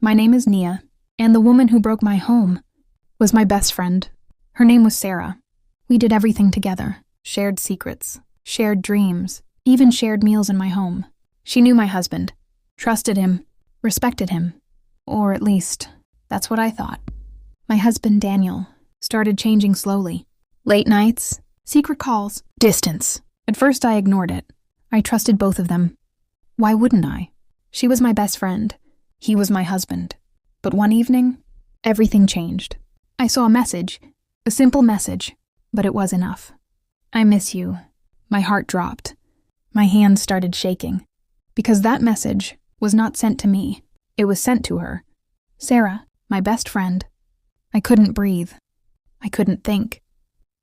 My name is Nia, and the woman who broke my home was my best friend. Her name was Sarah. We did everything together, shared secrets, shared dreams, even shared meals in my home. She knew my husband, trusted him, respected him. Or at least, that's what I thought. My husband, Daniel, started changing slowly. Late nights, secret calls, distance. At first I ignored it. I trusted both of them. Why wouldn't I? She was my best friend. He was my husband. But one evening, everything changed. I saw a message, a simple message, but it was enough. I miss you. My heart dropped. My hands started shaking. Because that message was not sent to me. It was sent to her. Sarah, my best friend. I couldn't breathe. I couldn't think.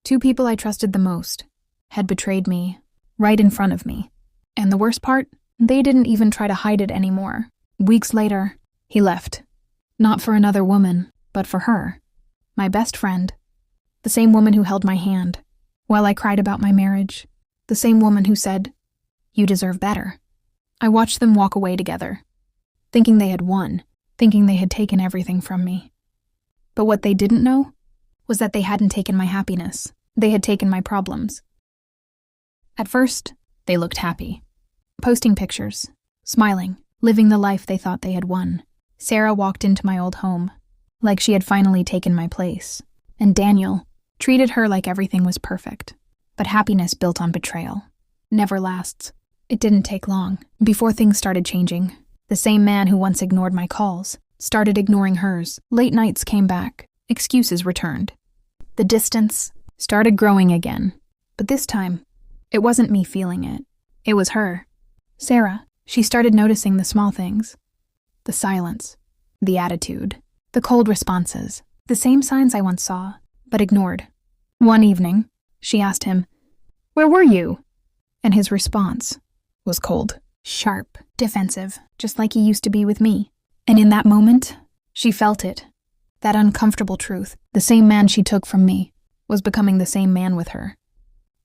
Two people I trusted the most had betrayed me right in front of me. And the worst part, they didn't even try to hide it anymore. Weeks later, he left. Not for another woman, but for her. My best friend. The same woman who held my hand while I cried about my marriage. The same woman who said, "You deserve better." I watched them walk away together, thinking they had won, thinking they had taken everything from me. But what they didn't know was that they hadn't taken my happiness. They had taken my problems. At first, they looked happy, posting pictures, smiling, living the life they thought they had won. Sarah walked into my old home, like she had finally taken my place, and Daniel treated her like everything was perfect. But happiness built on betrayal never lasts. It didn't take long before things started changing. The same man who once ignored my calls started ignoring hers. Late nights came back. Excuses returned. The distance started growing again. But this time, it wasn't me feeling it. It was her. Sarah. She started noticing the small things. The silence. The attitude. The cold responses. The same signs I once saw, but ignored. One evening, she asked him, "Where were you?" And his response was cold, sharp, defensive, just like he used to be with me. And in that moment, she felt it. That uncomfortable truth. The same man she took from me was becoming the same man with her.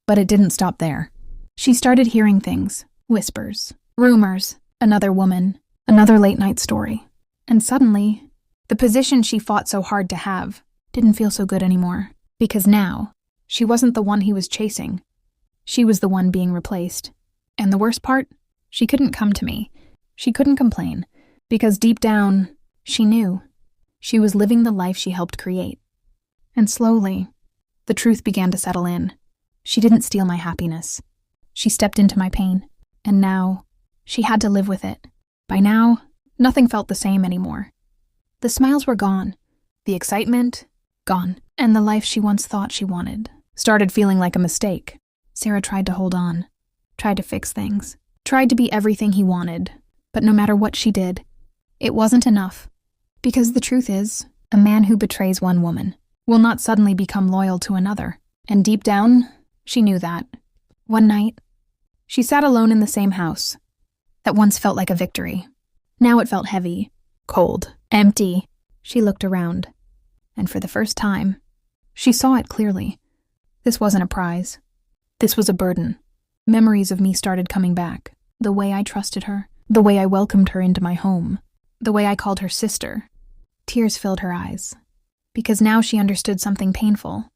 But it didn't stop there. She started hearing things, whispers, rumors, another woman, another late-night story. And suddenly, the position she fought so hard to have didn't feel so good anymore. Because now, she wasn't the one he was chasing. She was the one being replaced. And the worst part? She couldn't come to me. She couldn't complain. Because deep down, she knew. She was living the life she helped create. And slowly, the truth began to settle in. She didn't steal my happiness. She stepped into my pain. And now, she had to live with it. By now, nothing felt the same anymore. The smiles were gone. The excitement, gone. And the life she once thought she wanted started feeling like a mistake. Sarah tried to hold on, tried to fix things, tried to be everything he wanted. But no matter what she did, it wasn't enough. Because the truth is, a man who betrays one woman will not suddenly become loyal to another. And deep down, she knew that. One night, she sat alone in the same house that once felt like a victory. Now it felt heavy, cold, empty. She looked around, and for the first time, she saw it clearly. This wasn't a prize. This was a burden. Memories of me started coming back. The way I trusted her, the way I welcomed her into my home, the way I called her sister. Tears filled her eyes, because now she understood something painful.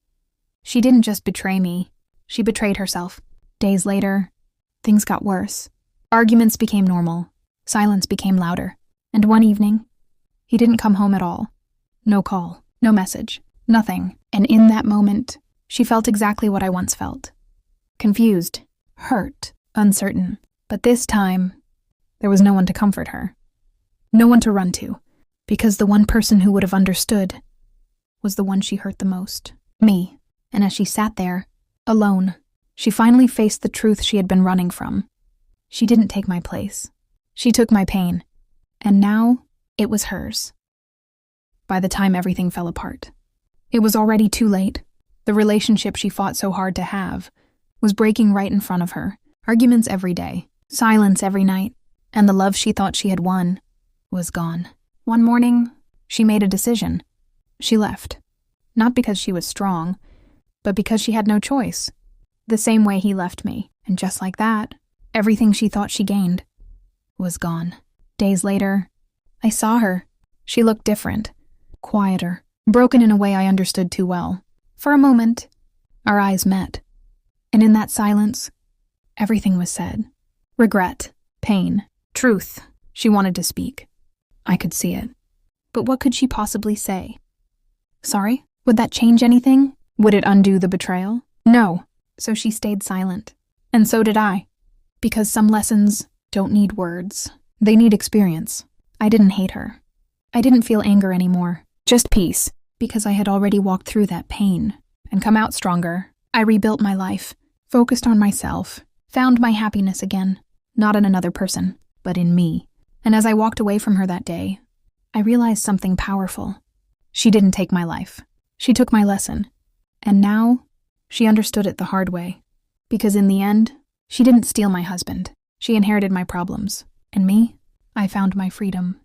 She didn't just betray me, she betrayed herself. Days later, things got worse. Arguments became normal. Silence became louder. And one evening, he didn't come home at all. No call, no message, nothing. And in that moment, she felt exactly what I once felt. Confused, hurt, uncertain. But this time, there was no one to comfort her. No one to run to. Because the one person who would have understood was the one she hurt the most. Me. And as she sat there, alone, she finally faced the truth she had been running from. She didn't take my place. She took my pain. And now, it was hers. By the time everything fell apart, it was already too late. The relationship she fought so hard to have was breaking right in front of her. Arguments every day, silence every night, and the love she thought she had won was gone. One morning, she made a decision. She left. Not because she was strong, but because she had no choice. The same way he left me. And just like that, everything she thought she gained was gone. Days later, I saw her, She looked different, quieter, broken in a way I understood too well. For a moment, our eyes met. And in that silence, everything was said. Regret, pain, truth. She wanted to speak. I could see it. But what could she possibly say? Sorry? Would that change anything? Would it undo the betrayal? No. So she stayed silent. And so did I. Because some lessons don't need words. They need experience. I didn't hate her. I didn't feel anger anymore. Just peace. Because I had already walked through that pain and come out stronger. I rebuilt my life, focused on myself, found my happiness again. Not in another person, but in me. And as I walked away from her that day, I realized something powerful. She didn't take my life. She took my lesson. And now, she understood it the hard way. Because in the end, she didn't steal my husband. She inherited my problems. And me, I found my freedom.